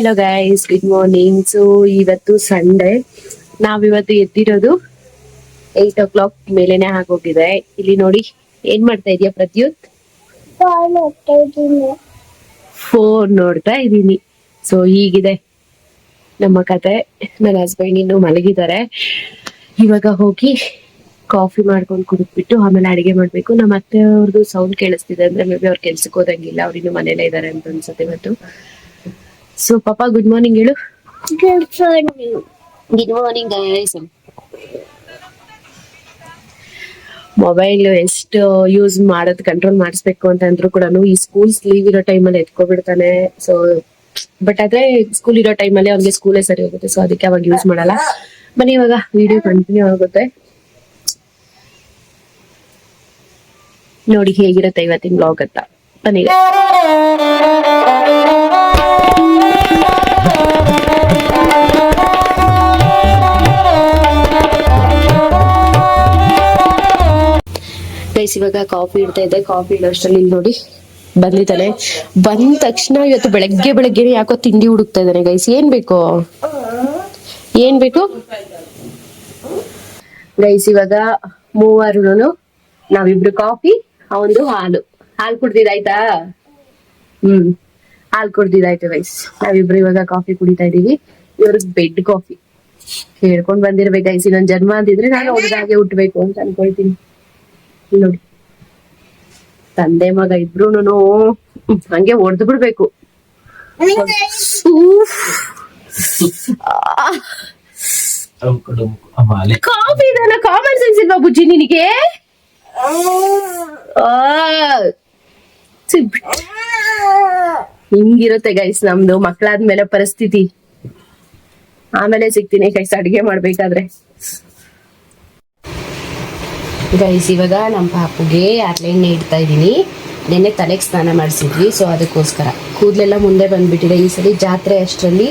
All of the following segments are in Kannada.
Hello guys, good morning. So ಇವತ್ತು ಸಂಡೇ. ನಾವಿವತ್ತು ಎದ್ದಿರೋದು 8 o'clock ಮೇಲೆನೆ ಆಗೋಗಿದೆ. ಇಲ್ಲಿ ನೋಡಿ, ಏನ್ ಮಾಡ್ತಾ ಇದೀಯ ಪ್ರತ್ಯುತ್? ಫೋನ್ ನೋಡ್ತಾ ಇದೀನಿ. ಸೊ ಹೀಗಿದೆ ನಮ್ಮ ಕತೆ. ನನ್ನ ಹಸ್ಬೆಂಡ್ ಇನ್ನು ಮಲಗಿದ್ದಾರೆ. ಇವಾಗ ಹೋಗಿ ಕಾಫಿ ಮಾಡ್ಕೊಂಡು ಕುಡಿದ್ಬಿಟ್ಟು ಆಮೇಲೆ ಅಡಿಗೆ ಮಾಡ್ಬೇಕು. ನಮ್ಮ ಅತ್ತೆ ಅವ್ರದ್ದು ಸೌಂಡ್ ಕೇಳಿಸ್ತಿದೆ, ಅಂದ್ರೆ ಮೇ ಬಿ ಅವ್ರು ಕೆಲ್ಸಕ್ಕೆ ಹೋದಂಗಿಲ್ಲ, ಅವ್ರು ಇನ್ನು ಮನೇಲೇ ಇದಾರೆ ಅಂತ ಅನ್ಸುತ್ತೆ ಇವತ್ತು. ಸೊ ಪಾಪಾ, ಗುಡ್ ಮಾರ್ನಿಂಗ್ ಹೇಳು. Good morning. Good morning guys. Mobile ಎಷ್ಟು ಯೂಸ್ ಮಾಡೋದು ಕಂಟ್ರೋಲ್ ಮಾಡಿಸ್ಬೇಕು ಅಂತ ಅಂದ್ರೂ ಕೂಡ ಈ ಸ್ಕೂಲ್ಸ್ ಲೀವ್ ಇರೋ ಟೈಮಲ್ಲಿ ಎತ್ಕೊಬಿಡ್ತಾನೆ. ಸೊ ಬಟ್ ಆದ್ರೆ ಸ್ಕೂಲ್ ಇರೋ ಟೈಮಲ್ಲಿ ಅವ್ನಿಗೆ ಸ್ಕೂಲೇ ಸರಿ ಹೋಗುತ್ತೆ. ಸೊ ಅದಕ್ಕೆ ಅವಾಗ ಯೂಸ್ ಮಾಡಲ್ಲ. ಬನ್ನಿ ಇವಾಗ ವಿಡಿಯೋ ಕಂಟಿನ್ಯೂ ಆಗುತ್ತೆ. ನೋಡಿ ಹೇಗಿರುತ್ತೆ ಇವತ್ತಿನ ಬ್ಲಾಗ್ ಅಂತ. ಬನ್ನಿ. ಗೈಸ್, ಇವಾಗ ಕಾಫಿ ಇಡ್ತಾ ಇದ್ದೆ. ಕಾಫಿ ಇಡೋಷ್ಟರಲ್ಲಿ ಇಲ್ಲಿ ನೋಡಿ ಬಂದಿದ್ದಾನೆ. ಬಂದ ತಕ್ಷಣ ಇವತ್ತು ಬೆಳಗ್ಗೆ ಯಾಕೋ ತಿಂಡಿ ಹುಡುಕ್ತಾ ಇದ್ದಾನೆ. ಗೈಸ್, ಏನ್ ಬೇಕು ಗೈಸ್? ಇವಾಗ ಮೂವರು ನಾವಿಬ್ರು ಕಾಫಿ, ಅವಂದು ಹಾಲು ಕುಡ್ದಿದ್ದಾಯ್ತಾ? ಹಾಲು ಕುಡ್ದಿದ್ದಾಯ್ತು ಗೈಸ್. ನಾವಿಬ್ರು ಇವಾಗ ಕಾಫಿ ಕುಡಿತಾ ಇದೀವಿ. ಇವ್ರಿಗೆ ಬೆಡ್ ಕಾಫಿ ಹೇಳ್ಕೊಂಡ್ ಬಂದಿರ್ಬೇಕು ಗೈಸ್. ಇನ್ನೊಂದ್ ಜನ್ಮ ಅಂತಿದ್ರೆ ನಾನು ಹುಡುಗಾಗೆ ಹುಟ್ಬೇಕು ಅಂತ ಅನ್ಕೊಳ್ತೀನಿ. ನೋಡಿ, ತಂದೆ ಮಗ ಇಬ್ರುನು ಹಂಗೆ ಹೊಡೆದು ಬಿಡ್ಬೇಕು. ಕಾಫಿ ಇದೆಲ್ಲ ಕಾಮನ್ ಸೆನ್ಸ್ ಇಲ್ವಾ ಬುಜ್ಜಿ ನಿನಗೆ? ಹಿಂಗಿರುತ್ತೆ ಗೈಸ್ ನಮ್ದು ಮಕ್ಕಳಾದ್ಮೇಲೆ ಪರಿಸ್ಥಿತಿ. ಆಮೇಲೆ ಸಿಗ್ತೀನಿ ಗೈಸ್ ಅಡ್ಗೆ ಮಾಡ್ಬೇಕಾದ್ರೆ. ಗೈಸ್, ಇವಾಗ ನಮ್ಮ ಪಾಪುಗೆ ಎಣ್ಣೆ ಇಡ್ತಾ ಇದ್ದೀನಿ. ನೆನ್ನೆ ತಲೆಗೆ ಸ್ನಾನ ಮಾಡಿಸಿದ್ವಿ, ಸೊ ಅದಕ್ಕೋಸ್ಕರ ಕೂದಲೆಲ್ಲ ಮುಂದೆ ಬಂದ್ಬಿಟ್ಟಿದೆ. ಈ ಸರಿ ಜಾತ್ರೆ ಅಷ್ಟರಲ್ಲಿ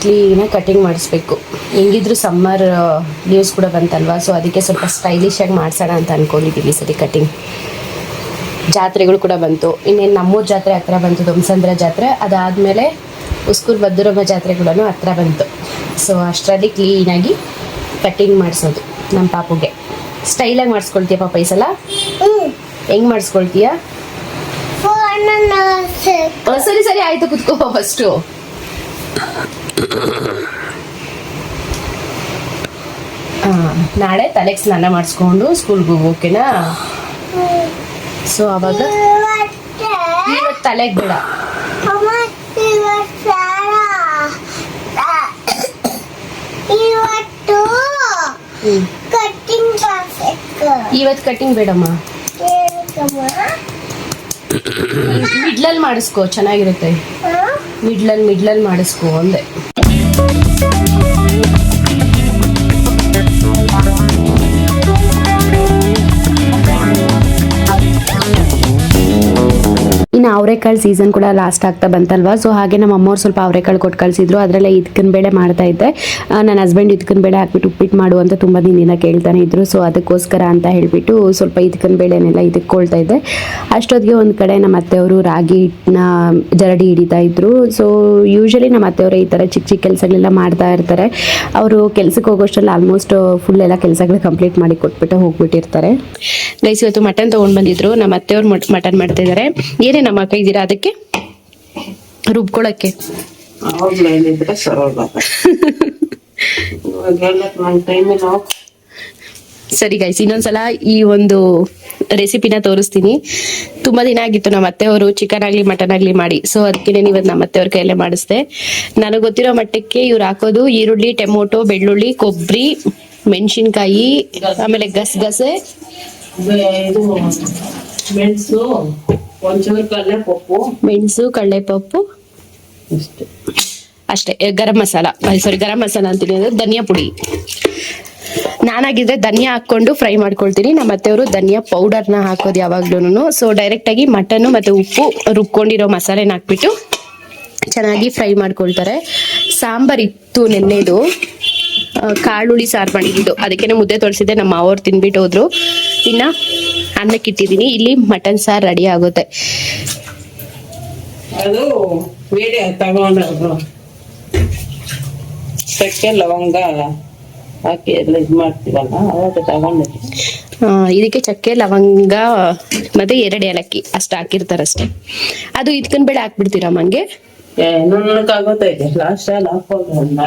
ಕ್ಲೀನಾಗಿ ಕಟಿಂಗ್ ಮಾಡಿಸ್ಬೇಕು. ಹೆಂಗಿದ್ರು ಸಮ್ಮರ್ ಲೀವ್ಸ್ ಕೂಡ ಬಂತಲ್ವಾ, ಸೊ ಅದಕ್ಕೆ ಸ್ವಲ್ಪ ಸ್ಟೈಲಿಶ್ ಆಗಿ ಮಾಡ್ಸೋಣ ಅಂತ ಅನ್ಕೊಂಡಿದ್ದೀವಿ ಈ ಸರಿ ಕಟಿಂಗ್. ಜಾತ್ರೆಗಳು ಕೂಡ ಬಂತು. ಇನ್ನೇನು ನಮ್ಮೂರು ಜಾತ್ರೆ ಹತ್ರ ಬಂತು, ದೊಮ್ಸಂದ್ರ ಜಾತ್ರೆ. ಅದಾದಮೇಲೆ ಉಸ್ಕೂರು ಬದ್ದೂರಮ್ಮ ಜಾತ್ರೆ ಕೂಡ ಹತ್ರ ಬಂತು. ಸೊ ಅಷ್ಟರಲ್ಲಿ ಕ್ಲೀನಾಗಿ ಕಟಿಂಗ್ ಮಾಡಿಸೋದು ನಮ್ಮ ಪಾಪುಗೆ. ಸ್ಟೈಲಾಗಿ ಮಾಡಿಸ್ಕೊಳ್ತೀಯ ಪಾಪ ಈ ಸಲ? ಹೆಂಗ್ ಮಾಡಿಸ್ಕೊಳ್ತೀಯ? ಸರಿ ಆಯ್ತು, ಕುತ್ಕೋ ಫಸ್ಟು. ನಾಳೆ ತಲೆಗೆ ಸ್ನಾನ ಮಾಡಿಸ್ಕೊಂಡು ಸ್ಕೂಲ್ಗೆ ಓಕೆನಾ? ಸೊ ಅವಾಗ ಇವತ್ತು ತಲೆಗೆ ಬೇಡ, ಇವತ್ತು ಕಟಿಂಗ್ ಬೇಡಮ್ಮ. ಮಿಡ್ಲಲ್ಲಿ ಮಾಡಿಸ್ಕೋ, ಚೆನ್ನಾಗಿರುತ್ತೆ. ಮಿಡ್ಲಲ್ಲಿ ಮಾಡಿಸ್ಕೋ ಅಂದೆ. ಇನ್ನು ಅವರೆಕಾಳು ಸೀಸನ್ ಕೂಡ ಲಾಸ್ಟ್ ಆಗ್ತಾ ಬಂತಲ್ವಾ, ಸೊ ಹಾಗೆ ನಮ್ಮ ಅಮ್ಮವ್ರು ಸ್ವಲ್ಪ ಅವರೆಕಾಳು ಕೊಟ್ಟು ಕಳಿಸಿದ್ರು. ಅದರಲ್ಲೇ ಇದಕ್ಕನ ಬೇಳೆ ಮಾಡ್ತಾ ಇದ್ದೆ. ನನ್ನ ಹಸ್ಬೆಂಡ್ ಇದಕ್ಕನ ಬೇಳೆ ಹಾಕ್ಬಿಟ್ಟು ಉಪ್ಪಿಟ್ಟು ಮಾಡು ಅಂತ ತುಂಬ ದಿನದಿಂದ ಕೇಳ್ತಾನೆ ಇದ್ರು. ಸೊ ಅದಕ್ಕೋಸ್ಕರ ಅಂತ ಹೇಳಿಬಿಟ್ಟು ಸ್ವಲ್ಪ ಇದಕ್ಕನ ಬೇಳೆನೆಲ್ಲ ಇದಕ್ಕೊಳ್ತಾ ಇದ್ದೆ. ಅಷ್ಟೊತ್ತಿಗೆ ಒಂದು ಕಡೆ ನಮ್ಮ ಅತ್ತೆಯವರು ರಾಗಿ ಹಿಟ್ಟನ್ನ ಜರಡಿ ಹಿಡಿತಾ ಇದ್ರು. ಸೊ ಯೂಶಲಿ ನಮ್ಮ ಅತ್ತೆಯವರು ಈ ಥರ ಚಿಕ್ಕ ಕೆಲಸಗಳೆಲ್ಲ ಮಾಡ್ತಾ ಇರ್ತಾರೆ. ಅವರು ಕೆಲಸಕ್ಕೆ ಹೋಗೋಷ್ಟರಲ್ಲಿ ಆಲ್ಮೋಸ್ಟ್ ಫುಲ್ ಎಲ್ಲ ಕೆಲಸಗಳು ಕಂಪ್ಲೀಟ್ ಮಾಡಿ ಕೊಟ್ಬಿಟ್ಟು ಹೋಗ್ಬಿಟ್ಟಿರ್ತಾರೆ. ಗೈಸ್, ಇವತ್ತು ಮಟನ್ ತೊಗೊಂಡು ಬಂದಿದ್ರು. ನಮ್ಮ ಅತ್ತೆಯವ್ರು ಮಟನ್ ಮಾಡ್ತಾ ಇದ್ದಾರೆ. ಏನೇನು ನಮ್ಮ ಅಕ್ಕ ಇದ್ದೀರಾ ಅದಕ್ಕೆ ರುಬ್ಕೊಳಕ್ಕೆ? ಸರಿ ಗೈಸ್, ಇನ್ನೊಂದ್ಸಲ ಈ ಒಂದು ರೆಸಿಪಿನ ತೋರಿಸ್ತೀನಿ. ತುಂಬಾ ದಿನ ಆಗಿತ್ತು ನಮ್ಮ ಅತ್ತೆಯವರು ಚಿಕನ್ ಆಗ್ಲಿ ಮಟನ್ ಆಗ್ಲಿ ಮಾಡಿ. ಸೊ ಅದಕ್ಕೆ ಇವತ್ತು ನಮ್ಮ ಅತ್ತೆಯವ್ರ ಕೈಯಲ್ಲೇ ಮಾಡಿಸ್ದೆ. ನನಗೆ ಗೊತ್ತಿರೋ ಮಟ್ಟಕ್ಕೆ ಇವ್ರು ಹಾಕೋದು ಈರುಳ್ಳಿ, ಟೊಮೊಟೊ, ಬೆಳ್ಳುಳ್ಳಿ, ಕೊಬ್ಬರಿ, ಮೆಣಸಿನ್ಕಾಯಿ, ಆಮೇಲೆ ಗಸಗಸೆ, ಮೆಣಸು, ಕಡಲೆಪಪ್ಪು ಅಷ್ಟೇ. ಗರಂ ಮಸಾಲ ಅಂತೀನಿ, ಅದು ಧನಿಯಾ ಪುಡಿ. ನಾನಾಗಿದ್ರೆ ಧನಿಯಾ ಹಾಕೊಂಡು ಫ್ರೈ ಮಾಡ್ಕೊಳ್ತೀನಿ. ನಮ್ಮ ಅತ್ತೆಯವರು ಧನಿಯಾ ಪೌಡರ್ನ ಹಾಕೋದು ಯಾವಾಗ್ಲೂ. ಸೊ ಡೈರೆಕ್ಟ್ ಆಗಿ ಮಟನ್ ಮತ್ತೆ ಉಪ್ಪು ರುಬ್ಕೊಂಡಿರೋ ಮಸಾಲೆನ ಹಾಕ್ಬಿಟ್ಟು ಚೆನ್ನಾಗಿ ಫ್ರೈ ಮಾಡ್ಕೊಳ್ತಾರೆ. ಸಾಂಬಾರ್ ಇತ್ತು ನೆನ್ನೆದು, ಕಾಳುಳಿ ಸಾರು ಮಾಡಿದ್ದು, ಅದಕ್ಕೇನೆ ಮುದ್ದೆ ತೊಳ್ಸಿದ್ದೆ. ನಮ್ಮ ಮಾವರು ತಿನ್ಬಿಟ್ಟು ಹೋದ್ರು. ಇನ್ನ ಅನ್ನಕ್ಕೆ ಇಟ್ಟಿದ್ದೀನಿ. ಇಲ್ಲಿ ಮಟನ್ ಸಾರು ರೆಡಿ ಆಗುತ್ತೆ. ಅದು ವಿಡಿಯೋ ತಗೊಂಡು ಚಕ್ಕೆ ಲವಂಗ ಹಾಕಿ ಎಲ್ಲ ಇದು ಮಾಡ್ತೀವಲ್ಲ ಅವಾಗ ತಗೊಂಡಿದ್ವಿ. ಇದಕ್ಕೆ ಚಕ್ಕೆ ಲವಂಗ ಮತ್ತೆ 2 ಏಲಕ್ಕಿ ಅಷ್ಟು ಹಾಕಿರ್ತಾರಷ್ಟೇ. ಅದು ಇದ್ಕನ್ ಬೇಳೆ ಹಾಕ್ಬಿಡ್ತೀರಾ ಮಂಗೆ? ನನಗಾಗೋತೈತೆ ಲಾಸ್ಟ್ ಅಲ್ಲಿ ಹಾಕೊಂಡು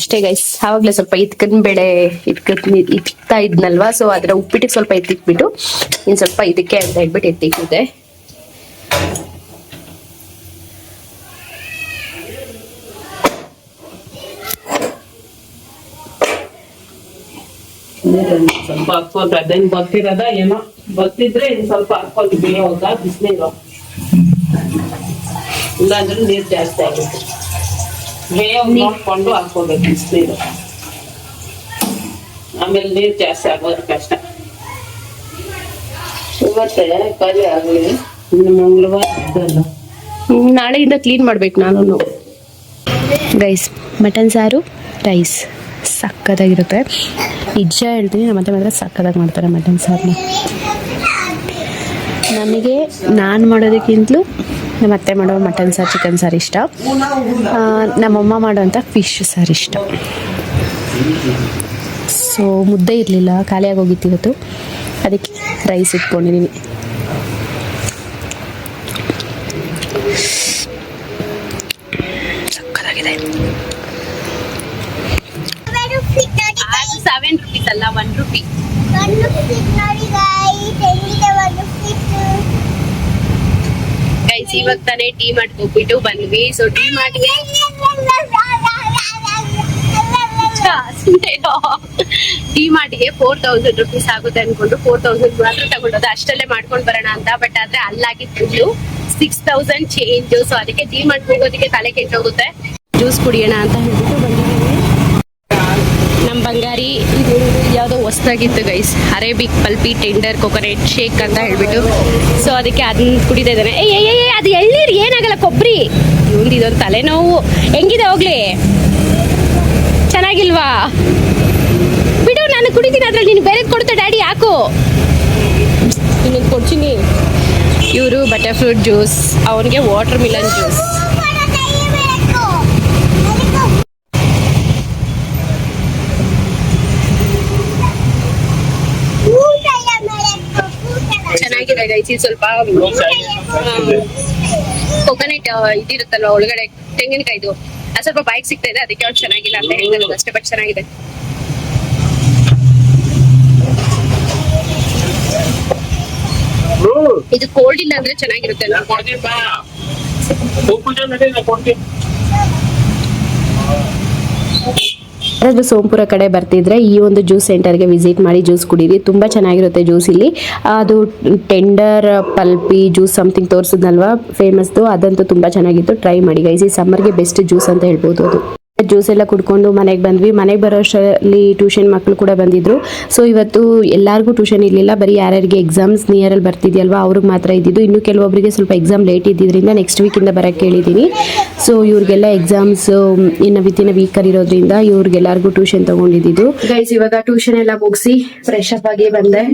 ಅಷ್ಟೇ ಗೈಸ್. ಆವಾಗ್ಲೇ ಸ್ವಲ್ಪ ಇದ್ಕನ್ ಬೇಳೆ ಇಡ್ತಾ ಇದ್ನಲ್ವಾ, ಸೊ ಅದರ ಉಪ್ಪಿಟ್ಟಿಗೆ ಸ್ವಲ್ಪ ಎತ್ತಿಕ್ಬಿಟ್ಟು ಇನ್ ಸ್ವಲ್ಪ ಇದಕ್ಕೆ ಅಂತ ಹೇಳ್ಬಿಟ್ಟು ಎತ್ತಿಕ್ಕಿದೆ. ಸ್ವಲ್ಪ ಹಾಕ್ಕೊಂಡ್ರೆ ಅದೇನ್ ಬರ್ತಿರದ ಏನೋ ಬರ್ತಿದ್ರೆ ಇನ್ ಸ್ವಲ್ಪ ಹಾಕೊಂಡು ಬೇಯೋಗ ಬಿಸಿನೀರು, ಇಲ್ಲಾಂದ್ರೆ ನೀರ್ ಜಾಸ್ತಿ ಆಗುತ್ತೆ. ಬೇಯೋಗ ನೋಡ್ಕೊಂಡು ಹಾಕೋಬೇಕು ಬಿಸಿನೀರು, ಆಮೇಲೆ ನೀರ್ ಜಾಸ್ತಿ ಆಗೋದು ಕಷ್ಟ. ಇವತ್ತೇ ಕರಿ ಆಗ್ಲಿ, ಇನ್ನು ಮಂಗಳವಾರ ಇದಲ್ಲ. ನಾಳೆಯಿಂದ ಕ್ಲೀನ್ ಮಾಡ್ಬೇಕು ನಾನು. ರೈಸ್, ಮಟನ್ ಸಾರು, ರೈಸ್ ಸಕ್ಕತ್ತಾಗಿರುತ್ತೆ. ನಿಜ ಹೇಳ್ತೀನಿ, ನಮ್ಮ ಅತ್ತೆ ಮಾತ್ರ ಸಕ್ಕತ್ತಾಗಿ ಮಾಡ್ತಾರೆ ಮಟನ್ ಸಾರನ್ನ. ನನಗೆ ನಾನು ಮಾಡೋದಕ್ಕಿಂತಲೂ ನಮ್ಮ ಅತ್ತೆ ಮಾಡೋ ಮಟನ್ ಸಾರು, ಚಿಕನ್ ಸಾರು ಇಷ್ಟ. ನಮ್ಮಮ್ಮ ಮಾಡೋವಂಥ ಫಿಶ್ ಸಾರು ಇಷ್ಟ. ಸೊ ಮುದ್ದೆ ಇರಲಿಲ್ಲ, ಖಾಲಿಯಾಗಿ ಹೋಗಿತ್ತು ಇವತ್ತು, ಅದಕ್ಕೆ ರೈಸ್ ಇಟ್ಕೊಂಡಿದ್ದೀನಿ. ಸಕ್ಕತ್ತಾಗಿದೆ. 7 rupees ಅಲ್ಲ, 1 rupee. ಗೈಸ್, ಇವಾಗ ತಾನೇ ಡಿ ಮಾರ್ಟ್ ಹೋಗ್ಬಿಟ್ಟು ಬಂದ್ವಿ. ಸೊ ಡಿ ಮಾರ್ಟ್ಗೆ ಡಿ ಮಾರ್ಟ್ಗೆ 4000 rupees ಆಗುತ್ತೆ ಅನ್ಕೊಂಡು 4000 ಮಾತ್ರ ತಗೊಂಡೋದು, ಅಷ್ಟಲ್ಲೇ ಮಾಡ್ಕೊಂಡ್ ಬರೋಣ ಅಂತ. ಬಟ್ ಆದ್ರೆ ಅಲ್ಲಾಗಿದ್ದು 6000 ಚೇಂಜ್. ಸೊ ಅದಕ್ಕೆ ಡಿ ಮಾರ್ಟ್ ಹೋಗೋದಕ್ಕೆ ತಲೆ ಕೆಟ್ಟೋಗುತ್ತೆ. ಜ್ಯೂಸ್ ಕುಡಿಯೋಣ ಅಂತ ಹೇಳ್ಬಿಟ್ಟು ಬಂದಿದ್ದೀವಿ. ನಮ್ಮ ಬಂಗಾರಿ ಇದು ಯಾವುದೋ ಹೊಸ್ದಾಗಿತ್ತು guys, Arabic pulpy tender coconut shake ಅಂತ ಹೇಳ್ಬಿಟ್ಟು. ಸೊ ಅದಕ್ಕೆ ಅದನ್ನ ಕುಡಿತಾ ಇದ್ದಾನೆ. ಅದು ಎಳ್ನೀರು ಏನಾಗಲ್ಲ, ಕೊಬ್ಬರಿ. ಇವಂದು ಇದೊಂದು ತಲೆನೋವು. ಹೆಂಗಿದೆ ಹೋಗ್ಲಿ, ಚೆನ್ನಾಗಿಲ್ವಾ? ಬಿಡು, ನಾನು ಕುಡಿತೀನಿ. ಅದ್ರಲ್ಲಿ ನೀನು ಬೇರೆ ಕೊಡ್ತಾ ಡ್ಯಾಡಿ, ಯಾಕೋ ಇನ್ನೊಂದು ಕೊಡ್ತೀನಿ. ಇವರು ಬಟರ್ ಫ್ರೂಟ್ ಜ್ಯೂಸ್, ಅವನಿಗೆ ವಾಟರ್ ಮಿಲನ್ ಜ್ಯೂಸ್. ಚೆನ್ನಾಗಿದೆ ಗೈಸ್. ಇದು ಸ್ವಲ್ಪ ಕೊಕೊನೆಟ್ ಇದಿರುತ್ತಲ್ವ ಒಳಗಡೆ, ತೆಂಗಿನಕಾಯಿದು, ಅದು ಸ್ವಲ್ಪ ಬಾಯಿಗೆ ಸಿಗ್ತಾ ಇದೆ. ಅದಕ್ಕೆ ಅವ್ರು ಚೆನ್ನಾಗಿಲ್ಲ ಅಂತ ಹೇಳ್ತಾರೆ ಅಷ್ಟೇ, ಬಟ್ ಚೆನ್ನಾಗಿದೆ. ಇದು ಕೋಲ್ಡ್ ಇಲ್ಲ ಅಂದ್ರೆ ಚೆನ್ನಾಗಿರುತ್ತೆ. ಯಾರಾದ್ರೂ ಸೋಂಪುರ ಕಡೆ ಬರ್ತಿದ್ರೆ ಈ ಒಂದು ಜ್ಯೂಸ್ ಸೆಂಟರ್ಗೆ ವಿಸಿಟ್ ಮಾಡಿ ಜ್ಯೂಸ್ ಕುಡೀರಿ, ತುಂಬ ಚೆನ್ನಾಗಿರುತ್ತೆ ಜ್ಯೂಸ್. ಇಲ್ಲಿ ಅದು ಟೆಂಡರ್ ಪಲ್ಪಿ ಜ್ಯೂಸ್ ಸಮಥಿಂಗ್ ತೋರಿಸಿದ್ನಲ್ವಾ ಫೇಮಸ್ದು, ಅದಂತೂ ತುಂಬ ಚೆನ್ನಾಗಿತ್ತು. ಟ್ರೈ ಮಾಡಿ ಗೈಸ್, ಈ ಸಮ್ಮರ್ಗೆ ಬೆಸ್ಟ್ ಜ್ಯೂಸ್ ಅಂತ ಹೇಳ್ಬೋದು. ಅದು ಜ್ಯೂಸ್ ಎಲ್ಲ ಕುಡ್ಕೊಂಡು ಮನೆಗೆ ಬಂದ್ವಿ. ಮನೆಗೆ ಬರೋ ಅಷ್ಟರಲ್ಲಿ ಟ್ಯೂಷನ್ ಮಕ್ಕಳು ಕೂಡ ಬಂದಿದ್ರು. ಸೊ ಇವತ್ತು ಎಲ್ಲರಿಗೂ ಟ್ಯೂಷನ್ ಇರಲಿಲ್ಲ, ಬರೀ ಯಾರ್ಯಾರಿಗೆ ಎಕ್ಸಾಮ್ಸ್ ನಿಯರಲ್ಲಿ ಬರ್ತಿದೆಯಲ್ವಾ ಅವ್ರಿಗೆ ಮಾತ್ರ ಇದ್ದಿದ್ದು. ಇನ್ನು ಕೆಲವೊಬ್ಬರಿಗೆ ಸ್ವಲ್ಪ ಎಕ್ಸಾಮ್ ಲೇಟ್ ಇದ್ದಿದ್ದರಿಂದ ನೆಕ್ಸ್ಟ್ ವೀಕಿಂದ ಬರೋಕ್ಕೆ ಹೇಳಿದ್ದೀನಿ. ಸೊ ಇವ್ರಿಗೆಲ್ಲ ಎಕ್ಸಾಮ್ಸ್ ಇನ್ನು ವಿತಿನ್ ವೀಕರ್ ಇರೋದ್ರಿಂದ ಇವ್ರಿಗೆಲ್ಲರಿಗೂ ಟ್ಯೂಷನ್ ತಗೊಂಡಿದ್ದು. ಗೈಸ್, ಇವಾಗ ಟ್ಯೂಷನ್ ಎಲ್ಲ ಮುಗಿಸಿ ಫ್ರೆಶ್ ಅಪ್ ಆಗಿ ಬಂದೆ.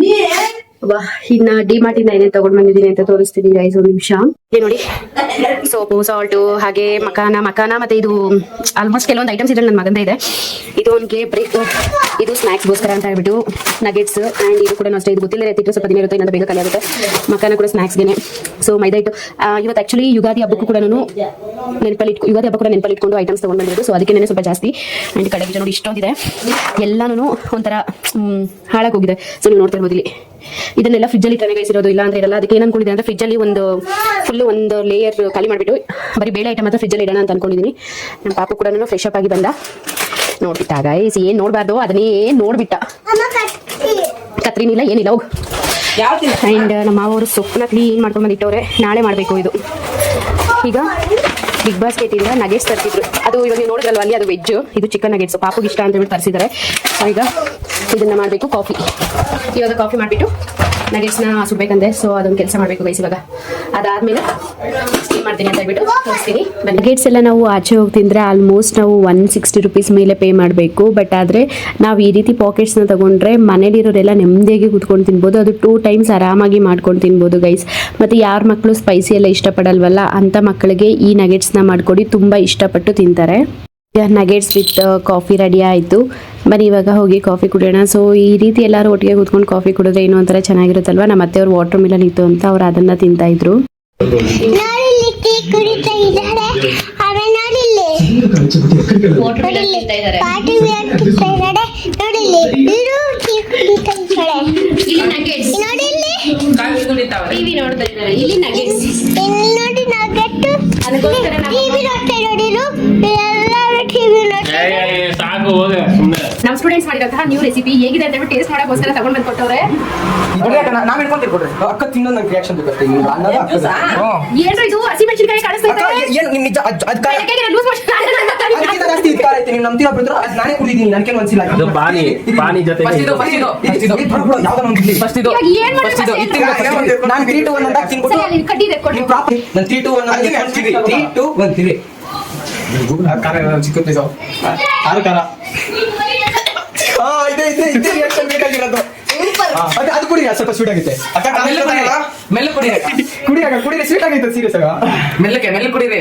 ಇನ್ನ ಡಿ ಮಾರ್ಟಿಂದ ಏನೇನು ತಗೊಂಡ್ ಬಂದಿದ್ದೀನಿ ಅಂತ ತೋರಿಸ್ತೀನಿ ಗೈಸ್, ಒಂದು ನಿಮಿಷ. ನೋಡಿ, ಸೋಪು, ಸಾಲ್ಟು, ಹಾಗೆ ಮಕಾನ ಮತ್ತೆ ಇದು ಆಲ್ಮೋಸ್ಟ್ ಕೆಲವೊಂದು ಐಟಮ್ಸ್ ಇದ್ರಲ್ಲಿ ನನ್ನ ಮಗಂದ ಇದೆ. ಇದು ಅವನಿಗೆ ಬ್ರೇಕ್, ಇದು ಸ್ನಾಕ್ಸ್ಗೋಸ್ಕರ ಅಂತ ಹೇಳ್ಬಿಟ್ಟು ನಗೆಟ್ಸ್. ಅಂಡ್ ಇದು ಕೂಡ ಅಷ್ಟೇ, ಇದು ಗೊತ್ತಿಲ್ಲ ಎತ್ತಿಟ್ಟು ಸ್ವಲ್ಪ ದಿನ ಇರುತ್ತೆ, ಇನ್ನೊಂದು ಬೇಗ ಖಾಲಿ ಆಗುತ್ತೆ. ಮಕಾನ ಕೂಡ ಸ್ನಾಕ್ಸ್ಗೆನೆ. ಸೊ ಮೈದಾ ಹಿಟ್ಟು ಇವತ್ತು ಆಕ್ಚುಲಿ ಯುಗಾದಿ ಹಬ್ಬಕ್ಕೂ ಕೂಡ ಯುಗಾದಿ ಹಬ್ಬ ಕೂಡ ನೆನಪಲ್ಲಿ ಇಟ್ಕೊಂಡು ಐಟಮ್ಸ್ ತಗೊಂಡ್ ಬಂದಿರೋದು. ಸೊ ಅದಕ್ಕೆ ಸ್ವಲ್ಪ ಜಾಸ್ತಿ. ಅಂಡ್ ಕಡೆ ನೋಡಿ ಇಷ್ಟೊಂದಿದೆ, ಎಲ್ಲಾನು ಒಂಥರ ಹಾಳಾಗೋಗಿದೆ. ಸೊ ನೀವು ನೋಡ್ತಾ ಇರ್ಬೋದು ಇಲ್ಲಿ. ಇದನ್ನೆಲ್ಲ ಫ್ರಿಜ್ಜಲ್ಲಿ ಇಟ್ಟರೆ ಗೈಸಿರೋದು, ಇಲ್ಲ ಅಂದ್ರೆ ಇರಲ್ಲ. ಅದಕ್ಕೆ ಏನು ಅನ್ಕೊಂಡಿದ್ದೀನಿ ಅಂದ್ರೆ ಫ್ರಿಜ್ಜಲ್ಲಿ ಒಂದು ಲೇಯರ್ ಖಾಲಿ ಮಾಡಿಬಿಟ್ಟು ಬರೀ ಬೇಳೆ ಐಟಮ್ ಮಾತ್ರ ಫ್ರಿಜ್ಜಲ್ಲಿ ಇಡೋಣ ಅಂತ ಅನ್ಕೊಂಡಿದ್ದೀನಿ. ನಮ್ಮ ಪಾಪು ಕೂಡ ಫ್ರೆಶ್ ಅಪ್ ಆಗಿ ಬಂದ. ನೋಡ್ಬಿಟ್ಟ ಗೈಸ್, ಏನ್ ನೋಡ್ಬಾರ್ದು ಅದನ್ನೇ ನೋಡ್ಬಿಟ್ಟ. ಕತ್ರಿನಿಲ್ಲ ಏನಿಲ್ಲ ಹೋಗು. ಅಂಡ್ ನಮ್ಮ ಮಾವರು ಸೊಪ್ಪನ್ನ ಕ್ಲೀನ್ ಮಾಡ್ಕೊಂಡು ಬಂದಿಟ್ಟವ್ರೆ, ನಾಳೆ ಮಾಡಬೇಕು. ಇದು ಈಗ ಬಿಗ್ ಬಾಸ್ಕೆಟ್ ಇಂದ ನಗೆಟ್ಸ್ ತರ್ತಿದ್ರು. ಅದು ಇವಾಗ ನೀವು ನೋಡಿದ್ರಲ್ವ ಅಲ್ಲಿ, ಅದು ವೆಜ್, ಇದು ಚಿಕನ್ ನಗೆಟ್ಸ್. ಪಾಪುಗೆ ಇಷ್ಟ ಅಂತ ಹೇಳ್ಬಿಟ್ಟು ತರಿಸಿದ್ದಾರೆ. ಈಗ ಇದನ್ನ ಮಾಡಬೇಕು. ಇವಾಗ ಕಾಫಿ ಮಾಡಿಬಿಟ್ಟು ನಗೆಟ್ಸ್ನ ಸುಡ್ಬೇಕಂದೆ. ಸೊ ಅದೊಂದು ಕೆಲಸ ಮಾಡಬೇಕು ಗೈಸ್. ಇವಾಗ ಅದಾದ್ಮೇಲೆ ಸ್ಟೀಮ್ ಮಾಡ್ತೀನಿ ಅಂತ ಹೇಳ್ಬಿಟ್ಟು ತೋರಿಸ್ತೀನಿ. ನಗೆಟ್ಸ್ ಎಲ್ಲ ನಾವು ಆಚೆ ಹೋಗಿ ತಿಂದರೆ ಆಲ್ಮೋಸ್ಟ್ ನಾವು 160 rupees ಮೇಲೆ ಪೇ ಮಾಡಬೇಕು. ಬಟ್ ಆದರೆ ನಾವು ಈ ರೀತಿ ಪಾಕೆಟ್ಸ್ನ ತಗೊಂಡ್ರೆ ಮನೇಲಿರೋರೆಲ್ಲ ನೆಮ್ಮದಿಯಾಗಿ ಕೂತ್ಕೊಂಡು ತಿನ್ಬೋದು. ಅದು 2 times ಆರಾಮಾಗಿ ಮಾಡ್ಕೊಂಡು ತಿನ್ಬೋದು ಗೈಸ್. ಮತ್ತು ಯಾರ ಮಕ್ಕಳು ಸ್ಪೈಸಿ ಎಲ್ಲ ಇಷ್ಟಪಡಲ್ವಲ್ಲ ಅಂಥ ಮಕ್ಕಳಿಗೆ ಈ ನಗೆಟ್ಸ್ನ ಮಾಡಿಕೊಡಿ, ತುಂಬ ಇಷ್ಟಪಟ್ಟು ತಿಂತಾರೆ. ನಗೆಟ್ಸ್ ವಿತ್ ಕಾಫಿ ರೆಡಿ ಆಯಿತು. ಬನ್ನಿ ಇವಾಗ ಹೋಗಿ ಕಾಫಿ ಕುಡಿಯೋಣ. ಸೊ ಈ ರೀತಿ ಎಲ್ಲರೂ ಒಟ್ಟಿಗೆ ಕೂತ್ಕೊಂಡು ಕಾಫಿ ಕುಡಿದ್ರೆ ಏನೋ ಒಂಥರ ಚೆನ್ನಾಗಿರುತ್ತಲ್ವ. ನಮ್ಮ ಅತ್ತೆಯವ್ರು ವಾಟರ್ ಮಿಲನ್ ಇತ್ತು ಅಂತ ಅವ್ರು ಅದನ್ನು ತಿಂತಾ ಇದ್ರು. ನೋಡಿಲ್ಲಿ ಟೀ ಕುಡಿತಾ ಇದ್ದಾರೆ. ಆಮೇಲೆ ನೋಡಿಲ್ಲಿ ಪಾರ್ಟಿ ಹಾಕ್ತಾ ಇದ್ದಾರೆ. ನೋಡಿಲ್ಲಿ ಇರು ಟೀ ಕುಡಿತಾ ಇದ್ದಾರೆ. ನೋಡಿಲ್ಲಿ ಟಿವಿ ನೋಡ್ತಾ ಇದ್ದಾರೆ. ಇಲ್ಲಿ ನಗೆಟ್ಸ್ ಇಲ್ಲಿ ನೋಡಿ ನಗೆಟ್ಟು ಅದಕ್ಕೋಸ್ಕರ ಟಿವಿ ನೋಡ್ತಾ ನೋಡಿರು ಎಲ್ಲರೂ ಟಿವಿ ನೋಡ್ತಾ ಸಾಕು ಹೋದೆ ಸುಮ್ಮನೆ. ನಮ್ಮ ಸ್ಟೂಡೆಂಟ್ಸ್ ಮಾಡಿದಂತಹ ನ್ಯೂ ರೆಸಿಪಿ ಹೇಗಿದೆ ಅಂತ ಹೇಳಿ ಟೇಸ್ಟ್ ಮಾಡೋಕ್ಕೋಸ್ಕರ ತಗೊಂಡ್ ಬಂದು ಕೊಟ್ಟವ್ರೆ. ನಾವ್ ಹೇಳ್ಕೊಂತೀವಿ ಕೊಡ್ರಿ ಅಕ್ಕ ತಿನ್ನೋ ನಂಗೆ ರಿಯಾಕ್ಷನ್ ಬೇಕಾಗ್ತದೆ ಏನ್ರಿ ಇದು ಹಸಿಮೆಣಸಿನಕಾಯಿ ಕಾಣಿಸ್ತಾ ಇದೆ. ಏನು ನಿಮ್ ನಿಜ ಅದ್ ಲೂಸ್ ಮಾಡ್ತಾ ಅದಕ್ಕಿಂತ ಜಾಸ್ತಿ ಇದ್ ಖಾರ ಐತೆ ನೀವು ನಂಬ್ತೀರಾ ಬಿಡ್ರ ಅದ್ ನಾನೇ ಕುಡಿದೀನಿ ನನ್ಗೇನು ಅನ್ಸಿಲ್ಲ ಅದು ಪಾನಿ ಜೊತೆ ಏನ್ ಮಾಡಿ ನಾನು 3 to 1 ಅಂತ ತಿನ್ಬಿಟ್ಟು ಕಟ್ಟಿದೆ ಕೊಡಿ. ನೀವು ಪ್ರಾಪರ್ ನಾನು 3 to 1 ಅಂತ 3 to 1 ತಿರಿ ಖಾರ ಚಿಕ್ಕದು ಖಾರ ಇದೆ ರಿಯಾಕ್ಷನ್ ಬೇಕಾಗಿರೋದು. ಅದು ಕುಡಿ ಸ್ವಲ್ಪ ಸ್ವೀಟ್ ಆಗುತ್ತೆ ಮೆಲ್ಲ ಕುಡಿರಿ ಕುಡಿರಿ ಸ್ವೀಟ್ ಆಗೈತೆ ಸೀರಿಯಸ್ ಆಗ ಮೆಲ್ಲ ಕುಡಿರಿ.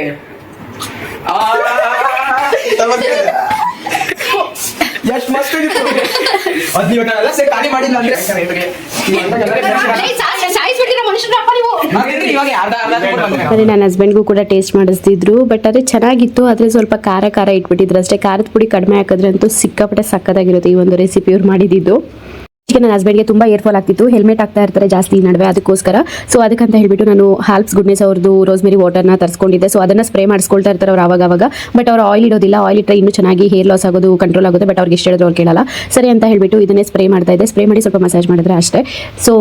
ಎಷ್ಟು ಮಸ್ತ್ ಆಗಿತ್ತು ಅದ್ ನೀವು ನಾವೆಲ್ಲ ಸೇರಿ ಖಾಲಿ ಮಾಡಿಲ್ಲ ಅಂದ್ರೆ ಸಾಯಿಸ್ಬಿಟ್ಟಿರೋ ಮನುಷ್ಯರಪ್ಪ ನೀವು. ಇವಾಗ ಅರ್ಧ ಅದೇ ನನ್ನ ಹಸ್ಬೆಂಡ್ಗೂ ಕೂಡ ಟೇಸ್ಟ್ ಮಾಡಿಸ್ತಿದ್ರು. ಬಟ್ ಅದೇ ಚೆನ್ನಾಗಿತ್ತು. ಆದರೆ ಸ್ವಲ್ಪ ಖಾರ ಇಟ್ಬಿಟ್ಟಿದ್ರು ಅಷ್ಟೇ. ಖಾರದ ಪುಡಿ ಕಡಿಮೆ ಹಾಕಿದ್ರೆ ಅಂತೂ ಸಿಕ್ಕಾಪಟ್ಟೆ ಸಕ್ಕತ್ತಾಗಿರುತ್ತೆ ಈ ಒಂದು ರೆಸಿಪಿ ಇವ್ರು ಮಾಡಿದ್ದು. ಈಗ ನನ್ನ ಹಸ್ಬೆಂಡ್ಗೆ ತುಂಬ ಏರ್ ಫಾಲ್ ಆಗ್ತಿತ್ತು. ಹೆಲ್ಮೆಟ್ ಹಾಕ್ತಾ ಇರ್ತಾರೆ ಜಾಸ್ತಿ ಈ ನಡುವೆ, ಅದಕ್ಕೋಸ್ಕರ. ಸೊ ಅದಕ್ಕಂತ ಹೇಳ್ಬಿಟ್ಟು ನಾನು ಹಾಲ್ಪ್ಸ್ ಗುಡ್ನೆಸ್ ಅವ್ರದ್ದು ರೋಸ್ಮೆರಿ ವಾಟರ್ನ ತರಿಸ್ಕೊಂಡಿದ್ದೆ. ಸೊ ಅದನ್ನು ಸ್ಪ್ರೇ ಮಾಡಿಸ್ಕೊಳ್ತಾ ಇರ್ತಾರೆ ಅವ್ರು ಆವಾಗ. ಬಟ್ ಅವ್ರು ಆಯಿಲ್ ಇಡೋದಿಲ್ಲ. ಆಯಿಲ್ ಇಟ್ಟರೆ ಇನ್ನೂ ಚೆನ್ನಾಗಿ ಹೇರ್ ಲಾಸ್ ಆಗೋದು ಕಂಟ್ರೋಲ್ ಆಗುತ್ತೆ. ಬಟ್ ಅವ್ರಿಗೆ ಎಷ್ಟು ಹೇಳಿದ್ರು ಅವ್ರು ಕೇಳಲ್ಲ. ಸರಿ ಅಂತ ಹೇಳ್ಬಿಟ್ಟು ಇದನ್ನೇ ಸ್ಪ್ರೇ ಮಾಡ್ತಾ ಇದ್ದೆ. ಸ್ಪ್ರೇ ಮಾಡಿ ಸ್ವಲ್ಪ ಮಸಾಜ್ ಮಾಡಿದ್ರೆ ಅಷ್ಟೇ. ಸೊ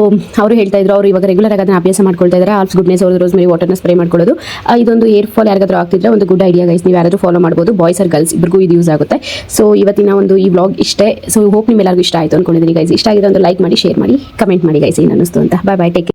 ಅವರು ಹೇಳ್ತಾ ಇದ್ರು ಅವ್ರು ಇವಾಗ ರೆಗ್ಯುಲರ್ ಆಗಿ ಅದನ್ನ ಅಭ್ಯಾಸ ಮಾಡ್ಕೊಳ್ತಾ ಇದ್ದಾರೆ. ಹಾಲ್ಪ್ಸ್ ಗುಡ್ನೆಸ್ ಅವ್ರದ್ದು ರೋಸ್ಮೆರಿ ವಾಟರ್ನ ಸ್ಪ್ರೇ ಮಾಡ್ಕೊಳ್ಳೋದು. ಇದೊಂದು ಏರ್ ಫಾಲ್ ಯಾರಿಗಾದ್ರೂ ಆಗ್ತಿದ್ರೆ ಒಂದು ಗುಡ್ ಐಡಿಯಾ ಗೈಸ್. ನೀವು ಯಾರಾದರೂ ಫಾಲೋ ಮಾಡ್ಬೋದು. ಬಾಯ್ಸ್ ಆರ್ ಗರ್ಲ್ಸ್ ಇಬ್ಬರಿಗೂ ಇದು ಯೂಸ್ ಆಗುತ್ತೆ. ಸೊ ಇವತ್ತಿನ ಒಂದು ಈ ವ್ಲಾಗ್ ಇಷ್ಟೇ. ಸೊ ಹೋಪ್ ನಿಮ್ಮೆಲ್ಲರಿಗೂ ಇಷ್ಟ ಆಯಿತು ಅನ್ಕೊಂಡಿದ್ದೀನಿ ಗೈಸ್. ಇಷ್ಟ ಆಗಿದೆ ಒಂದು ಲೈಕ್ ಮಾಡಿ, ಶೇರ್ ಮಾಡಿ, ಕಮೆಂಟ್ ಮಾಡಿ ಗೈಸ್ ಏನು ಅನ್ನಿಸ್ತು ಅಂತ. Bye take care.